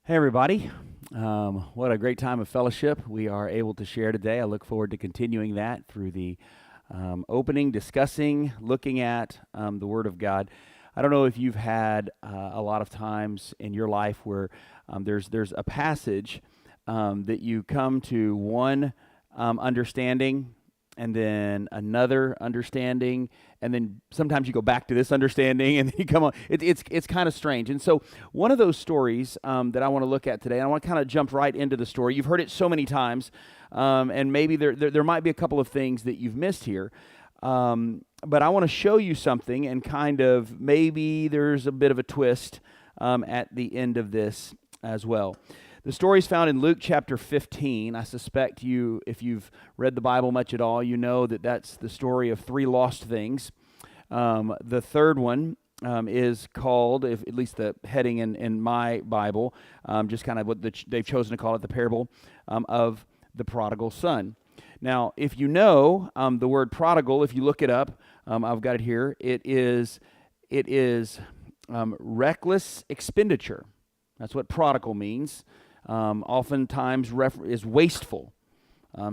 Hey, everybody. What a great time of fellowship we are able to share today. I look forward to continuing that through the opening, discussing, looking at the Word of God. I don't know if you've had a lot of times in your life where there's a passage that you come to one understanding and then another understanding, and then sometimes you go back to this understanding, and then you come on. It's kind of strange. And so one of those stories that I want to look at today, and I want to kind of jump right into the story. You've heard it so many times, and maybe there might be a couple of things that you've missed here. But I want to show you something, and kind of maybe there's a bit of a twist at the end of this as well. The story is found in Luke chapter 15. I suspect if you've read the Bible much at all, you know that that's the story of three lost things. The third one is called, at least the heading in my Bible, just kind of what they've chosen to call it, the parable of the prodigal son. Now, if you know the word prodigal, if you look it up, I've got it here. It is reckless expenditure. That's what prodigal means. Oftentimes is wasteful.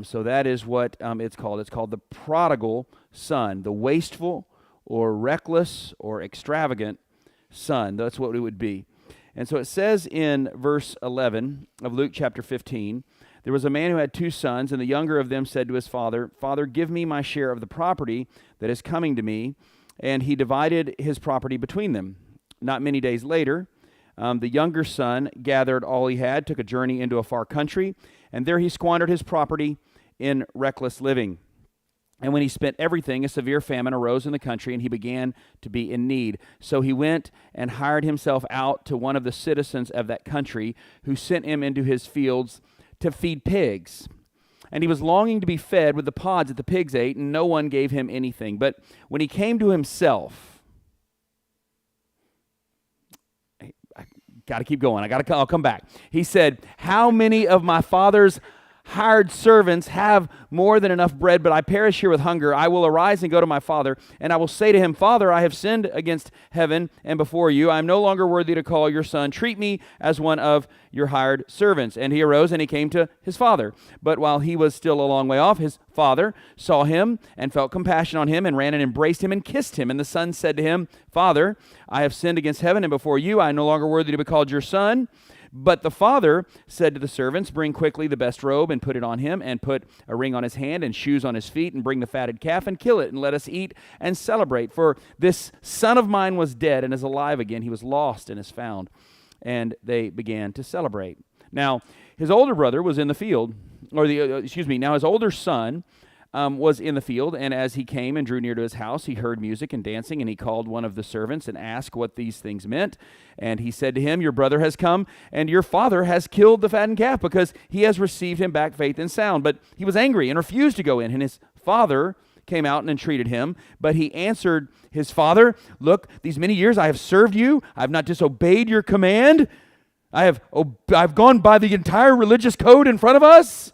So that is what it's called. It's called the prodigal son, the wasteful or reckless or extravagant son. That's what it would be. And so it says in verse 11 of Luke chapter 15, there was a man who had two sons, and the younger of them said to his father, "Father, give me my share of the property that is coming to me." And he divided his property between them. Not many days later, the younger son gathered all he had, took a journey into a far country, and there he squandered his property in reckless living. And when he spent everything, a severe famine arose in the country, and he began to be in need. So he went and hired himself out to one of the citizens of that country, who sent him into his fields to feed pigs. And he was longing to be fed with the pods that the pigs ate, and no one gave him anything. But when he came to himself, got to keep going. I'll come back. He said, "How many of my father's hired servants have more than enough bread, but I perish here with hunger? I will arise and go to my father, and I will say to him, Father, I have sinned against heaven and before you. I am no longer worthy to call your son. Treat me as one of your hired servants." And he arose and he came to his father. But while he was still a long way off, his father saw him and felt compassion on him and ran and embraced him and kissed him. And the son said to him, "Father, I have sinned against heaven and before you. I am no longer worthy to be called your son." But the father said to the servants, "Bring quickly the best robe and put it on him, and put a ring on his hand and shoes on his feet, and bring the fatted calf and kill it, and let us eat and celebrate. For this son of mine was dead and is alive again. He was lost and is found." And they began to celebrate. Now, his older brother was in the field, now his older son was in the field, and as he came and drew near to his house, he heard music and dancing, and he called one of the servants and asked what these things meant. And he said to him, "Your brother has come, and your father has killed the fattened calf, because he has received him back faith and sound." But he was angry and refused to go in, and his father came out and entreated him. But he answered his father, "Look, these many years I have served you. I have not disobeyed your command. I've gone by the entire religious code in front of us.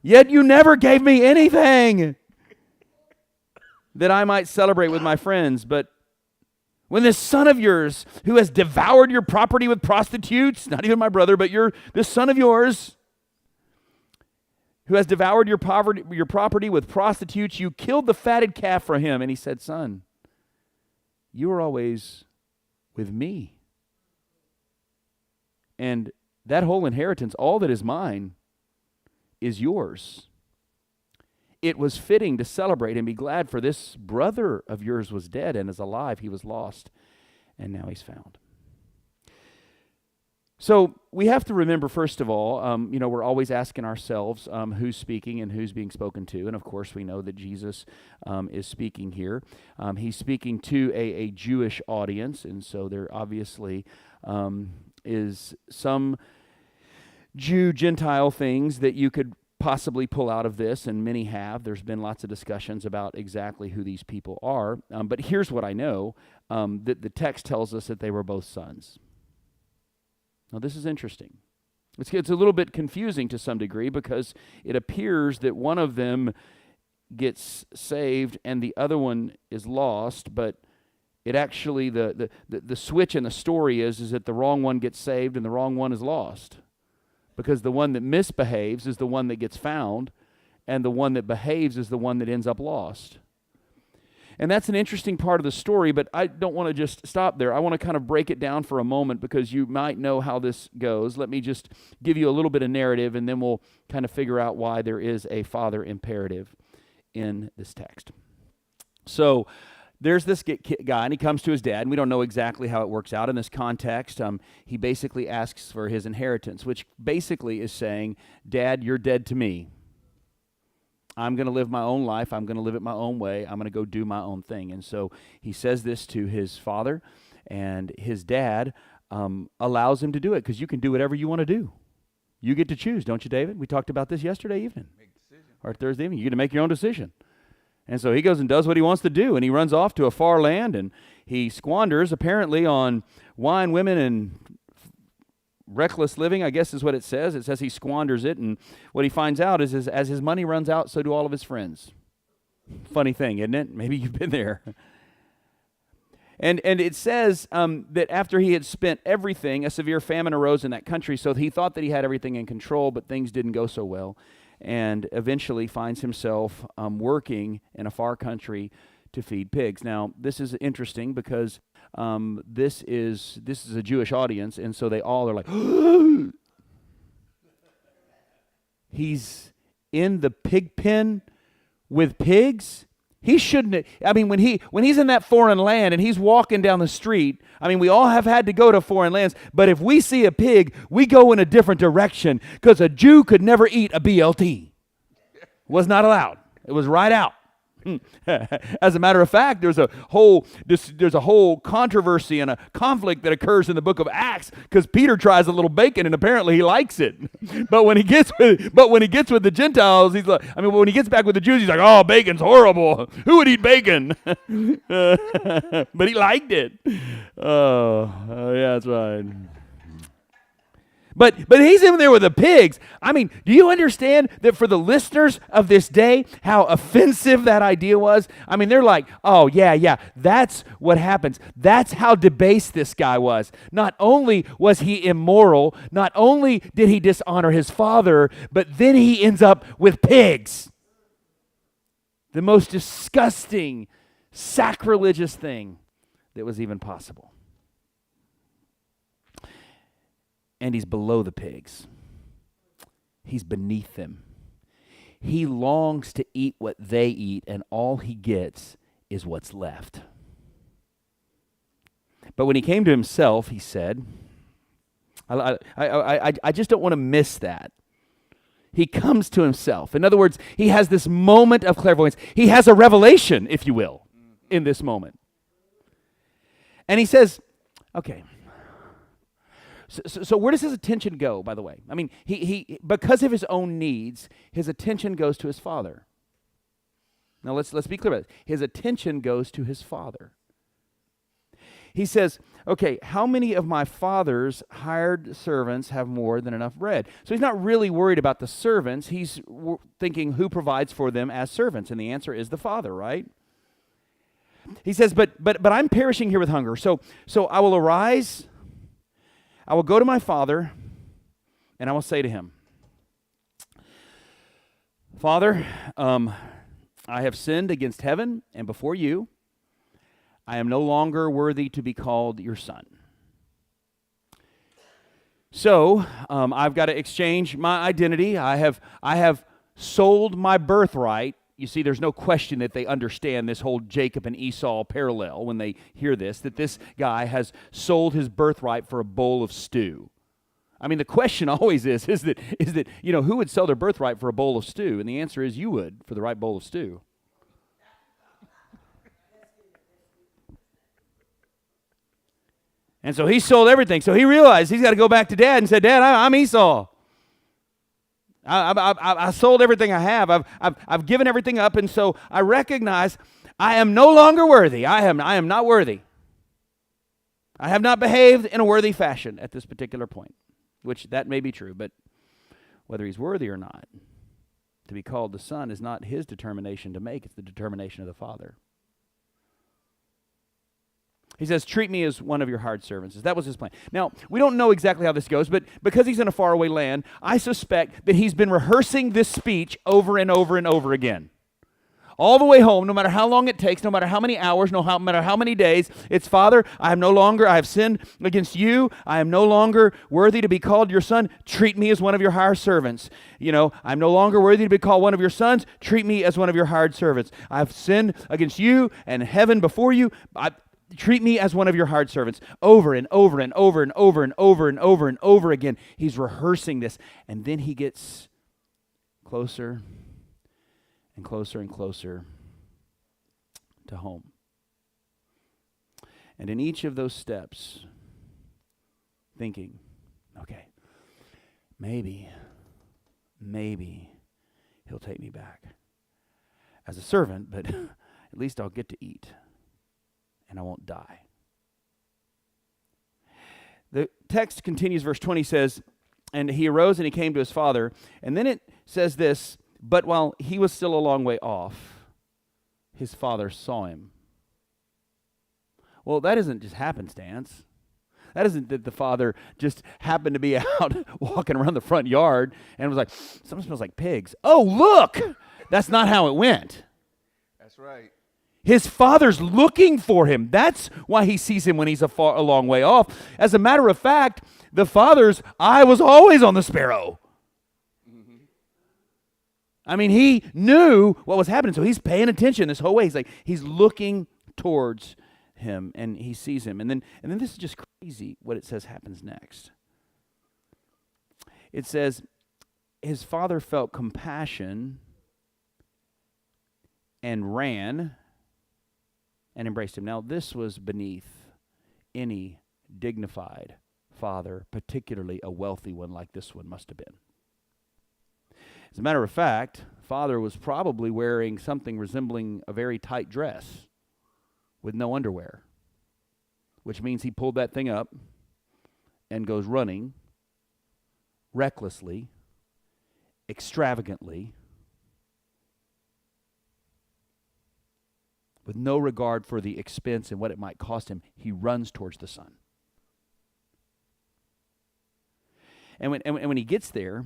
Yet you never gave me anything that I might celebrate with my friends. But when this son of yours, who has devoured your property with prostitutes," not even my brother, but this son of yours, "who has devoured your property with prostitutes, you killed the fatted calf for him." And he said, "Son, you are always with me, and that whole inheritance, all that is mine, is yours. It was fitting to celebrate and be glad, for this brother of yours was dead and is alive. He was lost, and now he's found." So we have to remember, first of all, we're always asking ourselves who's speaking and who's being spoken to. And of course, we know that Jesus is speaking here. He's speaking to a Jewish audience, and so there obviously is some Jew-Gentile things that you could possibly pull out of this, and many have. There's been lots of discussions about exactly who these people are. But here's what I know, that the text tells us that they were both sons. Now, this is interesting. It's a little bit confusing to some degree, because it appears that one of them gets saved and the other one is lost, but It actually, the switch in the story is that the wrong one gets saved and the wrong one is lost. Because the one that misbehaves is the one that gets found, and the one that behaves is the one that ends up lost. And that's an interesting part of the story, but I don't want to just stop there. I want to kind of break it down for a moment because you might know how this goes. Let me just give you a little bit of narrative, and then we'll kind of figure out why there is a father imperative in this text. So there's this guy, and he comes to his dad, and we don't know exactly how it works out in this context. He basically asks for his inheritance, which basically is saying, Dad, you're dead to me. I'm going to live my own life. I'm going to live it my own way. I'm going to go do my own thing. And so he says this to his father, and his dad allows him to do it because you can do whatever you want to do. You get to choose, don't you, David? We talked about this yesterday evening or Thursday evening. You get to make your own decision. And so he goes and does what he wants to do, and he runs off to a far land, and he squanders apparently on wine, women, and reckless living, I guess is what it says. It says he squanders it, and what he finds out is as his money runs out, so do all of his friends. Funny thing, isn't it? Maybe you've been there. And it says that after he had spent everything, a severe famine arose in that country, so he thought that he had everything in control, but things didn't go so well, and eventually finds himself working in a far country to feed pigs. Now, this is interesting because this is a Jewish audience, and so they all are like, he's in the pig pen with pigs? He shouldn't. I mean, when he's in that foreign land and he's walking down the street, I mean, we all have had to go to foreign lands, but if we see a pig, we go in a different direction because a Jew could never eat a BLT. It was not allowed. It was right out. As a matter of fact, there's a whole controversy and a conflict that occurs in the book of Acts because Peter tries a little bacon and apparently he likes it. But when he gets with the Gentiles, he's like, when he gets back with the Jews, he's like, "Oh, bacon's horrible. Who would eat bacon?" But he liked it. Oh, yeah, that's right. But he's in there with the pigs. I mean, do you understand that for the listeners of this day, how offensive that idea was? I mean, they're like, oh, yeah, that's what happens. That's how debased this guy was. Not only was he immoral, not only did he dishonor his father, but then he ends up with pigs. The most disgusting, sacrilegious thing that was even possible. And he's below the pigs. He's beneath them. He longs to eat what they eat, and all he gets is what's left. But when he came to himself, he said, I just don't want to miss that. He comes to himself. In other words, he has this moment of clairvoyance. He has a revelation, if you will, in this moment. And he says, okay, So where does his attention go, by the way? I mean, he because of his own needs, his attention goes to his father. Now let's be clear about this. His attention goes to his father. He says, okay, how many of my father's hired servants have more than enough bread? So he's not really worried about the servants. He's thinking who provides for them as servants, and the answer is the father, right? He says, but I'm perishing here with hunger. So I will arise, I will go to my father, and I will say to him, Father, I have sinned against heaven and before you. I am no longer worthy to be called your son. So I've got to exchange my identity. I have sold my birthright. You see, there's no question that they understand this whole Jacob and Esau parallel when they hear this, that this guy has sold his birthright for a bowl of stew. I mean, the question always is that, who would sell their birthright for a bowl of stew? And the answer is you would for the right bowl of stew. And so he sold everything. So he realized he's got to go back to Dad and say, Dad, I'm Esau. I sold everything I have. I've given everything up, and so I recognize I am no longer worthy. I am not worthy. I have not behaved in a worthy fashion at this particular point, which that may be true, but whether he's worthy or not, to be called the son is not his determination to make. It's the determination of the Father. He says, treat me as one of your hired servants. That was his plan. Now, we don't know exactly how this goes, but because he's in a faraway land, I suspect that he's been rehearsing this speech over and over and over again. All the way home, no matter how long it takes, no matter how many hours, no matter how many days, it's, Father, I have sinned against you. I am no longer worthy to be called your son. Treat me as one of your hired servants. I'm no longer worthy to be called one of your sons. Treat me as one of your hired servants. I've sinned against you and heaven before you. Treat me as one of your hired servants. Over and over and over and over and over and over and over again. He's rehearsing this. And then he gets closer and closer and closer to home. And in each of those steps, thinking, okay, maybe he'll take me back as a servant, but at least I'll get to eat and I won't die. The text continues, verse 20 says, and he arose and he came to his father, and then it says this, but while he was still a long way off, his father saw him. Well, that isn't just happenstance. That isn't that the father just happened to be out walking around the front yard and was like, something smells like pigs. Oh, look! That's not how it went. That's right. His father's looking for him. That's why he sees him when he's a long way off. As a matter of fact, the father's eye was always on the sparrow. I mean, he knew what was happening, so he's paying attention this whole way. He's looking towards him, and he sees him. And then this is just crazy what it says happens next. It says, his father felt compassion and ran and embraced him. Now, this was beneath any dignified father, particularly a wealthy one like this one must have been. As a matter of fact, father was probably wearing something resembling a very tight dress with no underwear, which means he pulled that thing up and goes running recklessly, extravagantly, with no regard for the expense and what it might cost him. He runs towards the son. And when he gets there,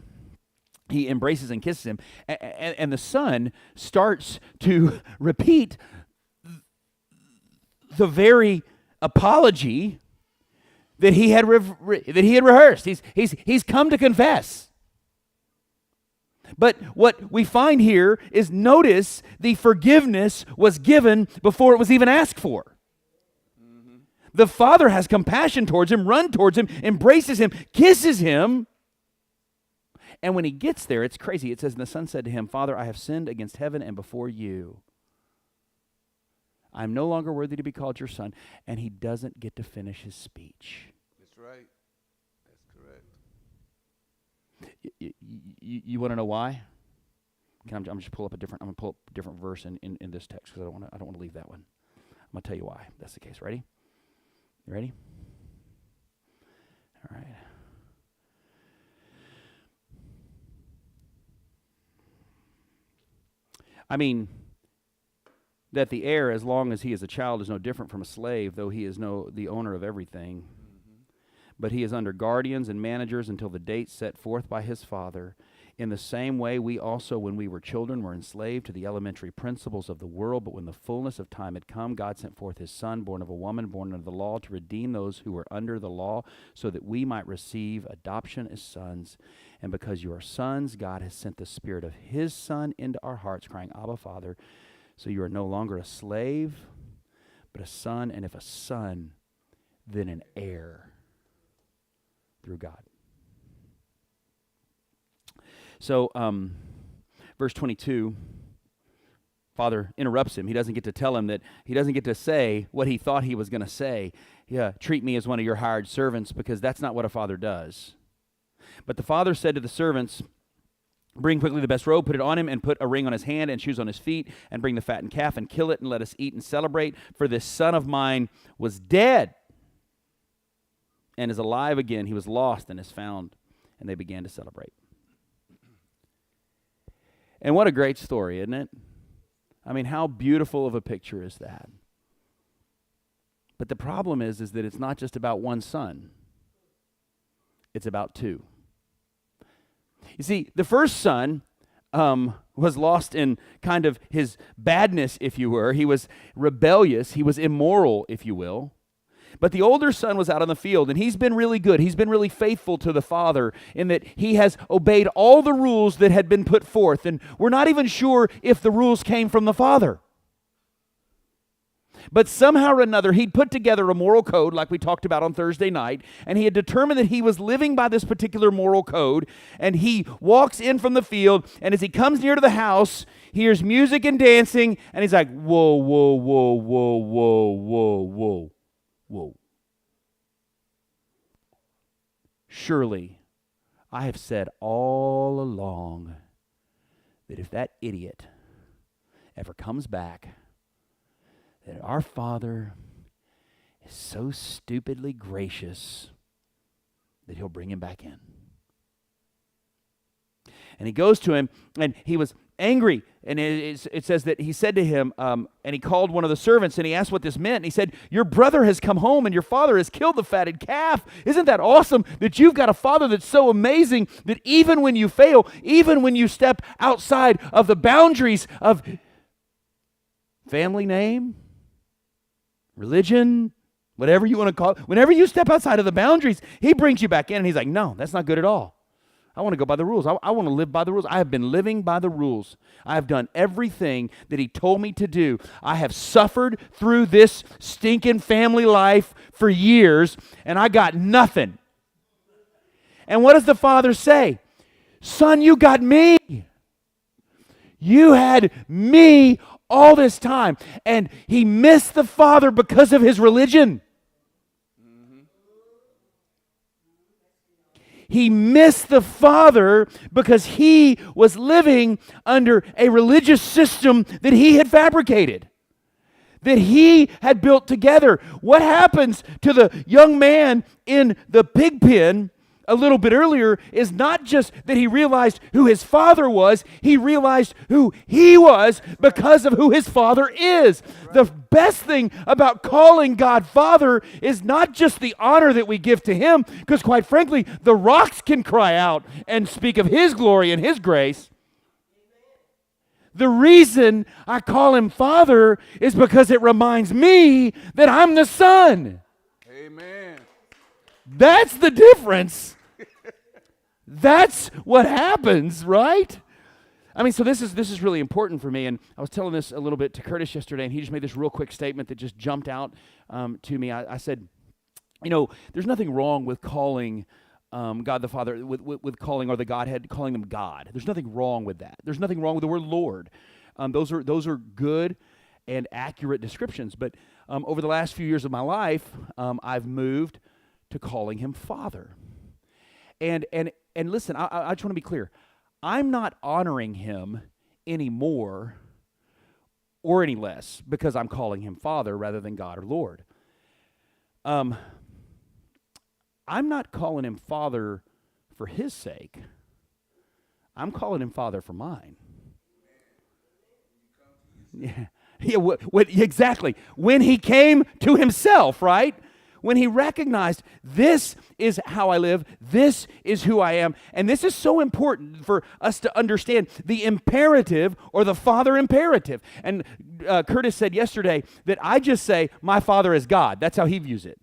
he embraces and kisses him, and the son starts to repeat the very apology that he had rehearsed. He's come to confess. But what we find here is, notice the forgiveness was given before it was even asked for. Mm-hmm. The father has compassion towards him, runs towards him, embraces him, kisses him. And when he gets there, it's crazy. It says, and the son said to him, Father, I have sinned against heaven and before you. I am no longer worthy to be called your son. And he doesn't get to finish his speech. That's right. That's correct. You want to know why? I'm just pull up I'm going to pull up a different verse in this text because I don't want to leave that one. I'm going to tell you why that's the case. Ready? You ready? All right. I mean, that the heir, as long as he is a child, is no different from a slave, though he is the owner of everything. Mm-hmm. But he is under guardians and managers until the date set forth by his father. In the same way, we also, when we were children, were enslaved to the elementary principles of the world. But when the fullness of time had come, God sent forth his Son, born of a woman, born under the law, to redeem those who were under the law, so that we might receive adoption as sons. And because you are sons, God has sent the Spirit of his Son into our hearts, crying, Abba, Father. So you are no longer a slave, but a son, and if a son, then an heir through God. So, verse 22, Father interrupts him. He doesn't get to tell him that, he doesn't get to say what he thought he was going to say. Yeah, treat me as one of your hired servants, because that's not what a father does. But the father said to the servants, bring quickly the best robe, put it on him, and put a ring on his hand and shoes on his feet, and bring the fattened calf and kill it, and let us eat and celebrate. For this son of mine was dead and is alive again. He was lost and is found. And they began to celebrate. And what a great story, isn't it? I mean, how beautiful of a picture is that? But the problem is that it's not just about one son. It's about two. You see, the first son was lost in kind of his badness, if you were. He was rebellious. He was immoral, if you will. But the older son was out on the field, and he's been really good. He's been really faithful to the father in that he has obeyed all the rules that had been put forth. And we're not even sure if the rules came from the father. But somehow or another, he'd put together a moral code like we talked about on Thursday night, and he had determined that he was living by this particular moral code, and he walks in from the field, and as he comes near to the house, he hears music and dancing, and he's like, whoa, whoa, whoa, whoa, whoa, whoa, whoa, whoa. Surely, I have said all along that if that idiot ever comes back, that our Father is so stupidly gracious that he'll bring him back in. And he goes to him, and he was angry. And it says that he said to him, and he called one of the servants, and he asked what this meant. And he said, your brother has come home, and your father has killed the fatted calf. Isn't that awesome that you've got a father that's so amazing that even when you fail, even when you step outside of the boundaries of family name, religion, whatever you want to call it, whenever you step outside of the boundaries, he brings you back in, and he's like, no, that's not good at all. I want to go by the rules. I want to live by the rules. I have been living by the rules. I have done everything that he told me to do. I have suffered through this stinking family life for years, and I got nothing. And what does the father say? Son, you got me. You had me all this time. And he missed the father because of his religion. He missed the father because he was living under a religious system that he had fabricated, that he had built together. What happens to the young man in the pig pen a little bit earlier is not just that he realized who his father was, he realized who he was because of who his father is. The best thing about calling God Father is not just the honor that we give to him, because quite frankly, the rocks can cry out and speak of his glory and his grace. The reason I call him Father is because it reminds me that I'm the Son. Amen. That's the difference. That's what happens, right? I mean, so this is really important for me, and I was telling this a little bit to Curtis yesterday, and he just made this real quick statement that just jumped out to me. I said, you know, there's nothing wrong with calling God the Father, with calling, or the Godhead, calling him God. There's nothing wrong with that. There's nothing wrong with the word Lord. Those are good and accurate descriptions, but over the last few years of my life, I've moved to calling him Father. And listen, I just want to be clear. I'm not honoring him any more or any less because I'm calling him Father rather than God or Lord. I'm not calling him Father for his sake. I'm calling him Father for mine. Yeah, exactly. When he came to himself, right? When he recognized, this is how I live, this is who I am, and this is so important for us to understand the imperative or the father imperative. And Curtis said yesterday that I just say, my Father is God. That's how he views it.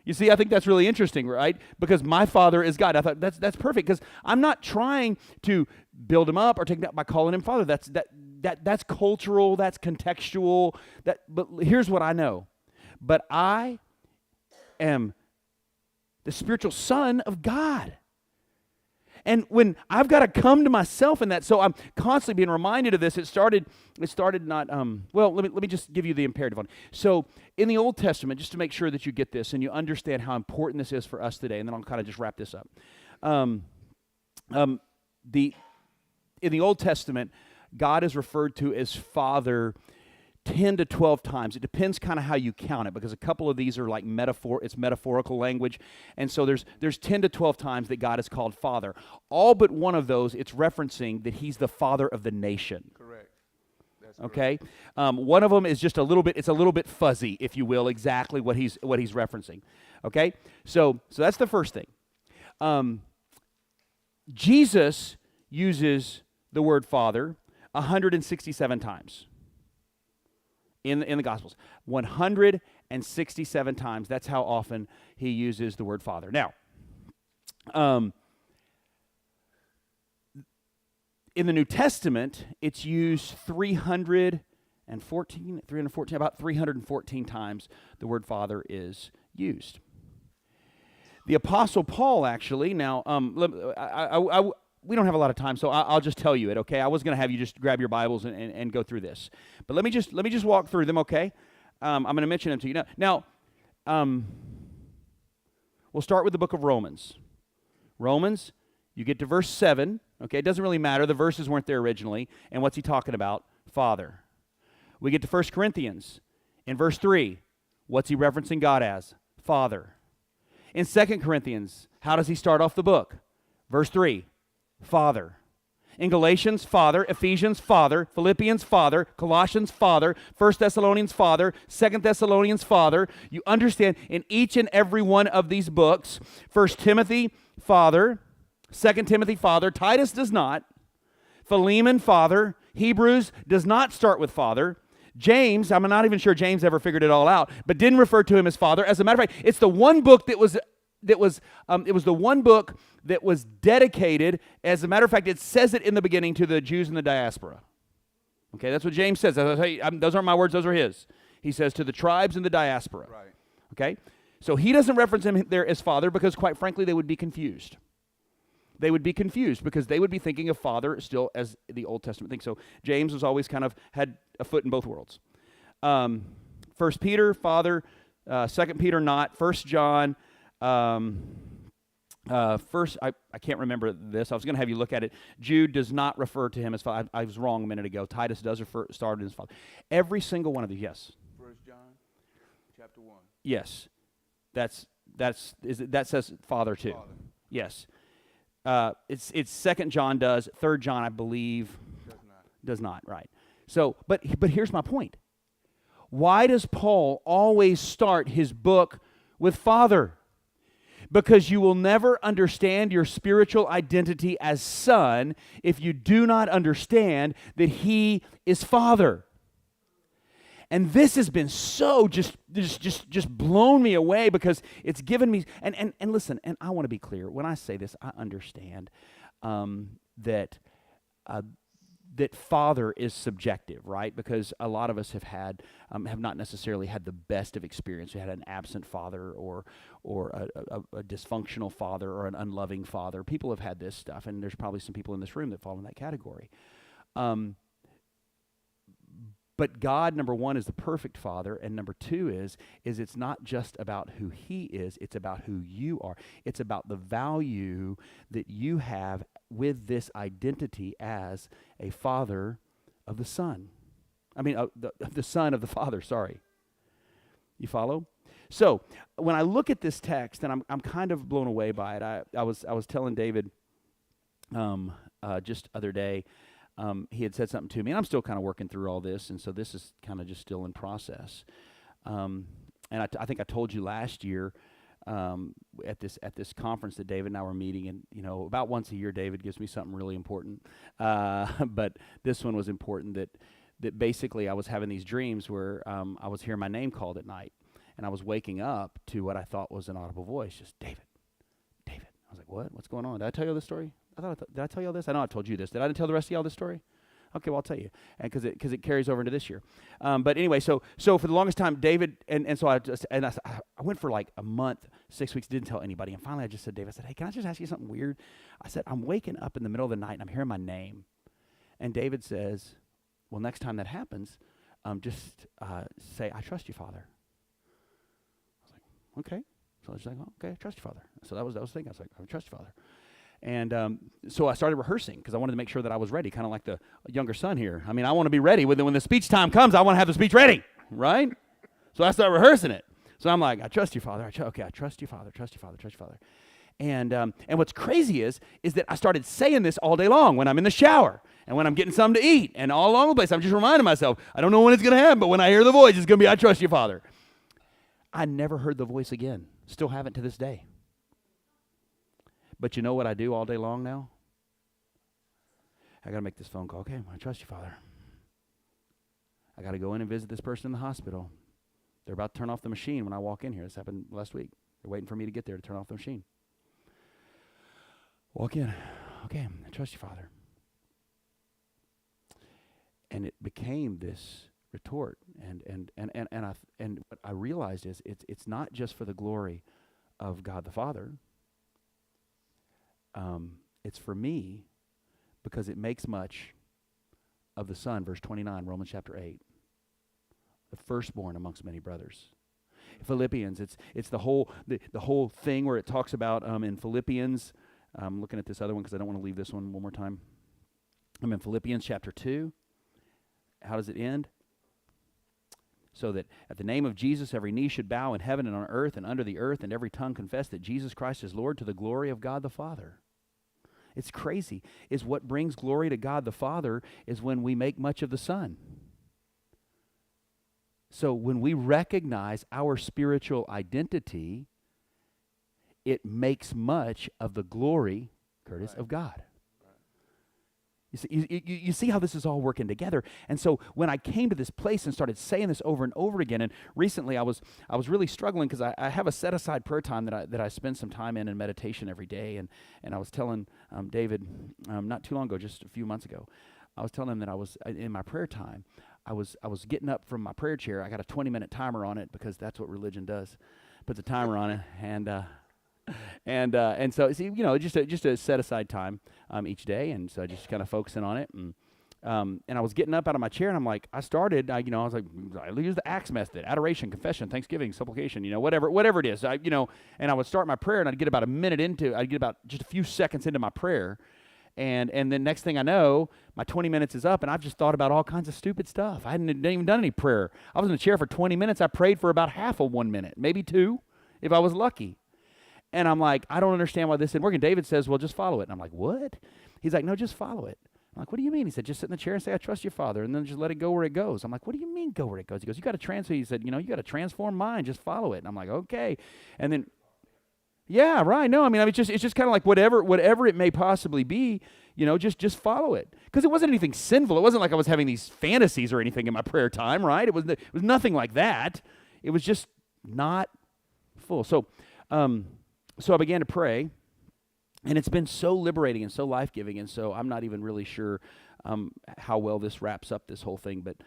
You see, I think that's really interesting, right? Because my Father is God. I thought that's perfect, because I'm not trying to build him up or take him up by calling him Father. That's cultural, that's contextual. But here's what I know. But I am the spiritual son of God. And when I've got to come to myself in that, so I'm constantly being reminded of this. It started not, let me just give you the imperative on it. So in the Old Testament, just to make sure that you get this and you understand how important this is for us today, and then I'll kind of just wrap this up. In the Old Testament, God is referred to as Father 10 to 12 times. It depends kind of how you count it, because a couple of these are like it's metaphorical language. And so there's 10 to 12 times that God is called Father. All but one of those, it's referencing that he's the father of the nation. Correct. Okay, one of them is just a little bit. It's a little bit fuzzy, if you will, exactly what he's referencing. Okay, so that's the first thing. Jesus uses the word Father 167 times in the Gospels. 167 times. That's how often he uses the word Father. Now, in the New Testament, it's used 314, about 314 times the word Father is used. The Apostle Paul, actually, now, we don't have a lot of time, so I'll just tell you it, okay? I was going to have you just grab your Bibles and go through this. But let me just walk through them, okay? I'm going to mention them to you. Now, we'll start with the book of Romans. Romans, you get to verse 7, okay? It doesn't really matter. The verses weren't there originally. And what's he talking about? Father. We get to 1 Corinthians. In verse 3, what's he referencing God as? Father. In 2 Corinthians, how does he start off the book? Verse 3, Father. In Galatians, Father. Ephesians, Father. Philippians, Father. Colossians, Father. 1 Thessalonians, Father. 2 Thessalonians, Father. You understand, in each and every one of these books, 1 Timothy, Father. 2 Timothy, Father. Titus does not. Philemon, Father. Hebrews does not start with Father. James, I'm not even sure James ever figured it all out, but didn't refer to him as Father. As a matter of fact, it's the one book it was the one book that was dedicated. As a matter of fact, it says it in the beginning to the Jews in the diaspora. Okay, that's what James says. Those aren't my words; those are his. He says to the tribes in the diaspora. Right. Okay, so he doesn't reference him there as Father because, quite frankly, they would be confused. They would be confused because they would be thinking of Father still as the Old Testament thing. So James was always kind of had a foot in both worlds. 1 Peter, Father. 2 Peter, not. 1 John. First, I can't remember this. I was going to have you look at it. Jude does not refer to him as Father. I was wrong a minute ago. Titus does start as Father. Every single one of these, yes. 1 John, chapter 1. Yes, that says Father too. Father. Yes. It's 2 John does. 3 John, I believe, does not. Right. So, but here's my point. Why does Paul always start his book with Father? Because you will never understand your spiritual identity as son if you do not understand that he is Father. And this has been so just blown me away because it's given me, and listen, and I want to be clear. When I say this, I understand that Father is subjective, right? Because a lot of us have not necessarily had the best of experience. We had an absent father or a dysfunctional father or an unloving father. People have had this stuff, and there's probably some people in this room that fall in that category. But God, number one, is the perfect Father, and number two is it's not just about who He is, it's about who you are. It's about the value that you have with this identity as a father of the Son. I mean, the Son of the Father, sorry. You follow? So, when I look at this text, and I'm kind of blown away by it, I was telling David just the other day, he had said something to me, and I'm still kind of working through all this, and so this is kind of just still in process. And I think I told you last year at this conference that David and I were meeting, and about once a year, David gives me something really important. But this one was important. That basically I was having these dreams where I was hearing my name called at night, and I was waking up to what I thought was an audible voice, just David, David. I was like, what? What's going on? Did I tell you this story? Did I tell you all this? I know I told you this. Did I tell the rest of y'all this story? Okay, well, I'll tell you, and because it carries over into this year. But anyway, so for the longest time, David, and so I went for like a month, 6 weeks, didn't tell anybody, and finally I just said, David, I said, hey, can I just ask you something weird? I said, I'm waking up in the middle of the night and I'm hearing my name, and David says, well, next time that happens, just say, I trust you, Father. I was like, okay. So I was like, oh, okay, I trust you, Father. So that was the thing. I was like, I trust you, Father. And so I started rehearsing because I wanted to make sure that I was ready, kind of like the younger son here. I mean, I want to be ready. When the speech time comes, I want to have the speech ready, right? So I started rehearsing it. So I'm like, I trust you, Father. I trust you, Father. Trust you, Father. Trust you, Father. And what's crazy is that I started saying this all day long when I'm in the shower and when I'm getting something to eat and all along the place. I'm just reminding myself, I don't know when it's going to happen, but when I hear the voice, it's going to be, I trust you, Father. I never heard the voice again. Still haven't to this day. But you know what I do all day long now? I got to make this phone call. Okay, I trust you, Father. I got to go in and visit this person in the hospital. They're about to turn off the machine when I walk in here. This happened last week. They're waiting for me to get there to turn off the machine. Walk in. Okay, I trust you, Father. And it became this retort. And what I realized is it's not just for the glory of God the Father. It's for me because it makes much of the Son, verse 29, Romans chapter 8. The firstborn amongst many brothers. Philippians, it's the whole thing where it talks about in Philippians. I'm looking at this other one because I don't want to leave this one more time. I'm in Philippians chapter 2. How does it end? So that at the name of Jesus, every knee should bow in heaven and on earth and under the earth, and every tongue confess that Jesus Christ is Lord, to the glory of God the Father. It's crazy. Is what brings glory to God the Father is when we make much of the Son. So when we recognize our spiritual identity, it makes much of the glory, Curtis, of God. You see how this is all working together. And so when I came to this place and started saying this over and over again, and recently I was really struggling because I have a set-aside prayer time that I spend some time in meditation every day. And I was telling David not too long ago, just a few months ago, I was telling him that I was in my prayer time. I was getting up from my prayer chair. I got a 20-minute timer on it because that's what religion does. Put the timer on it, and so see, just a set aside time each day, and so I just kind of focusing on it, and I was getting up out of my chair, and I'm like, I was like, I use the ACTS method: adoration, confession, thanksgiving, supplication, whatever it is, and I would start my prayer, and I'd get about just a few seconds into my prayer. And then next thing I know, my 20 minutes is up, and I've just thought about all kinds of stupid stuff. I didn't even done any prayer. I was in the chair for 20 minutes. I prayed for about half of 1 minute, maybe two, if I was lucky. And I'm like, I don't understand why this isn't working. David says, well, just follow it. And I'm like, what? He's like, no, just follow it. I'm like, what do you mean? He said, just sit in the chair and say, I trust you, Father, and then just let it go where it goes. I'm like, what do you mean go where it goes? He goes, you got to transfer. He said, you got to transform mind. Just follow it. And I'm like, okay. And then, yeah, right. No, it's just kind of like whatever it may possibly be, just follow it. Because it wasn't anything sinful. It wasn't like I was having these fantasies or anything in my prayer time, right? It was nothing like that. It was just not full. So I began to pray, and it's been so liberating and so life-giving, and so I'm not even really sure how well this wraps up this whole thing, but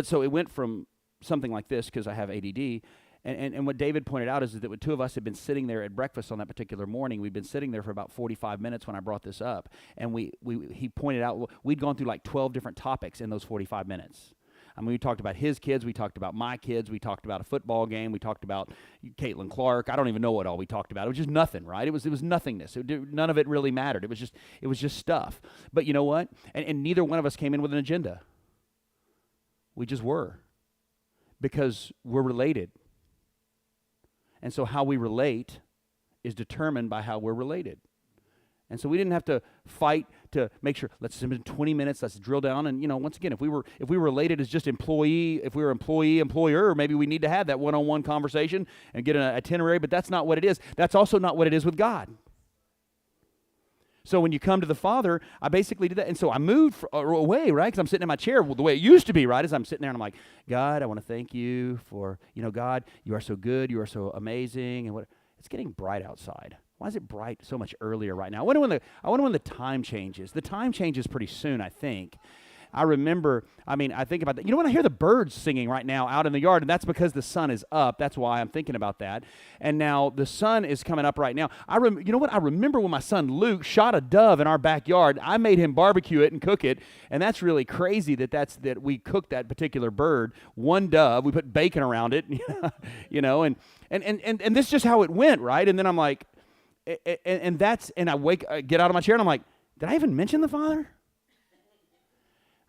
so it went from something like this, because I have ADD. And what David pointed out is that when two of us had been sitting there at breakfast on that particular morning, we'd been sitting there for about 45 minutes when I brought this up, and he pointed out we'd gone through like 12 different topics in those 45 minutes. We talked about his kids, we talked about my kids, we talked about a football game, we talked about Caitlin Clark. I don't even know what all we talked about. It was just nothing, right? It was nothingness. None of it really mattered. It was just stuff. But you know what? And neither one of us came in with an agenda. We just were, because we're related. And so how we relate is determined by how we're related. And so we didn't have to fight to make sure, let's spend 20 minutes, let's drill down. And, once again, if we were related as just employee, if we were employer, maybe we need to have that one-on-one conversation and get an itinerary, but that's not what it is. That's also not what it is with God. So when you come to the Father, I basically did that. And so I moved away, right? Because I'm sitting in my chair the way it used to be, right? As I'm sitting there and I'm like, God, I want to thank you for, God, you are so good. You are so amazing. And it's getting bright outside. Why is it bright so much earlier right now? I wonder when the time changes. The time changes pretty soon, I think. I remember, I think about that. When I hear the birds singing right now out in the yard, and that's because the sun is up. That's why I'm thinking about that. And now the sun is coming up right now. You know what? I remember when my son Luke shot a dove in our backyard. I made him barbecue it and cook it, and that's really crazy that we cooked that particular bird. One dove. We put bacon around it, and this is just how it went, right? And then I'm like, and I get out of my chair, and I'm like, did I even mention the Father?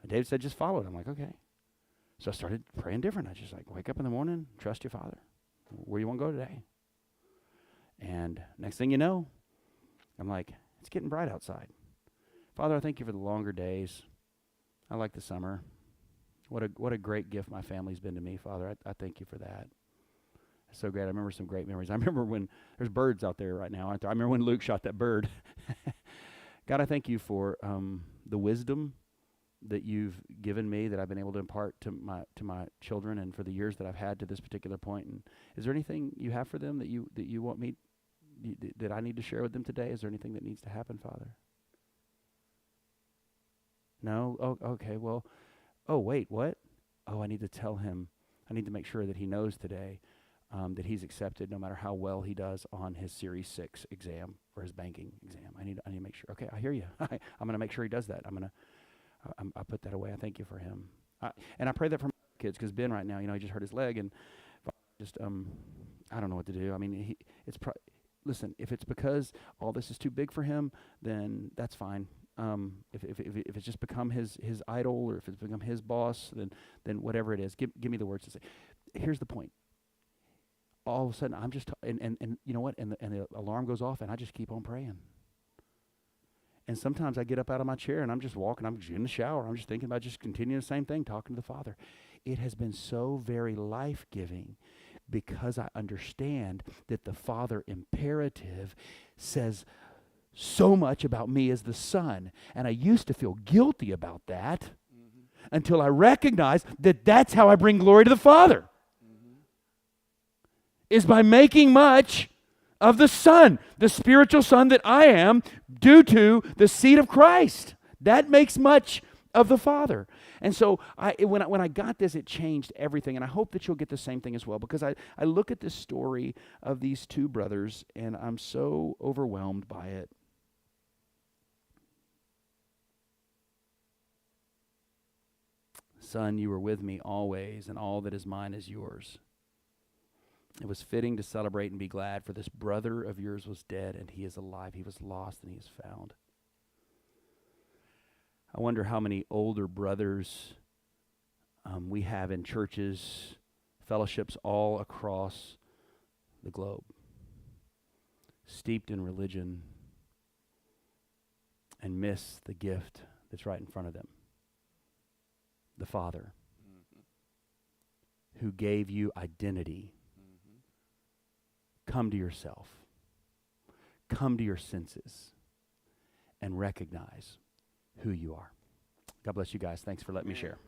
And David said, just follow it. I'm like, okay. So I started praying different. I just wake up in the morning, trust your Father. Where you want to go today? And next thing you know, I'm like, it's getting bright outside. Father, I thank you for the longer days. I like the summer. What a great gift my family's been to me, Father. I thank you for that. It's so great. I remember some great memories. I remember when there's birds out there right now, aren't there? I remember when Luke shot that bird. God, I thank you for the wisdom that you've given me, that I've been able to impart to my children, and for the years that I've had to this particular point. And is there anything you have for them that you want me that I need to share with them today? Is there anything that needs to happen, Father? No? Oh, okay. Well, oh, wait, what? Oh, I need to tell him. I need to make sure that he knows today that he's accepted no matter how well he does on his Series 6 exam or his banking exam. I need to make sure. Okay, I hear you. I'm going to make sure he does that. I put that away. I thank you for him. And I pray that for my kids, because Ben right now, he just hurt his leg, and just I don't know what to do. I mean, listen, if it's because all this is too big for him, then that's fine. If it's just become his idol, or if it's become his boss, then whatever it is, give me the words to say. Here's the point. All of a sudden, I'm just and you know what? And the alarm goes off, and I just keep on praying. And sometimes I get up out of my chair and I'm just walking. I'm in the shower. I'm just thinking about just continuing the same thing, talking to the Father. It has been so very life-giving, because I understand that the Father imperative says so much about me as the Son. And I used to feel guilty about that until I recognized that that's how I bring glory to the Father, is by making much of the Son, the spiritual son that I am, due to the seed of Christ. That makes much of the Father. And so when I got this, it changed everything. And I hope that you'll get the same thing as well, because I look at this story of these two brothers, and I'm so overwhelmed by it. Son, you were with me always, and all that is mine is yours. It was fitting to celebrate and be glad, for this brother of yours was dead, and he is alive. He was lost, and he is found. I wonder how many older brothers we have in churches, fellowships all across the globe, steeped in religion, and miss the gift that's right in front of them. The Father, who gave you identity. Come to yourself. Come to your senses and recognize who you are. God bless you guys. Thanks for letting me share.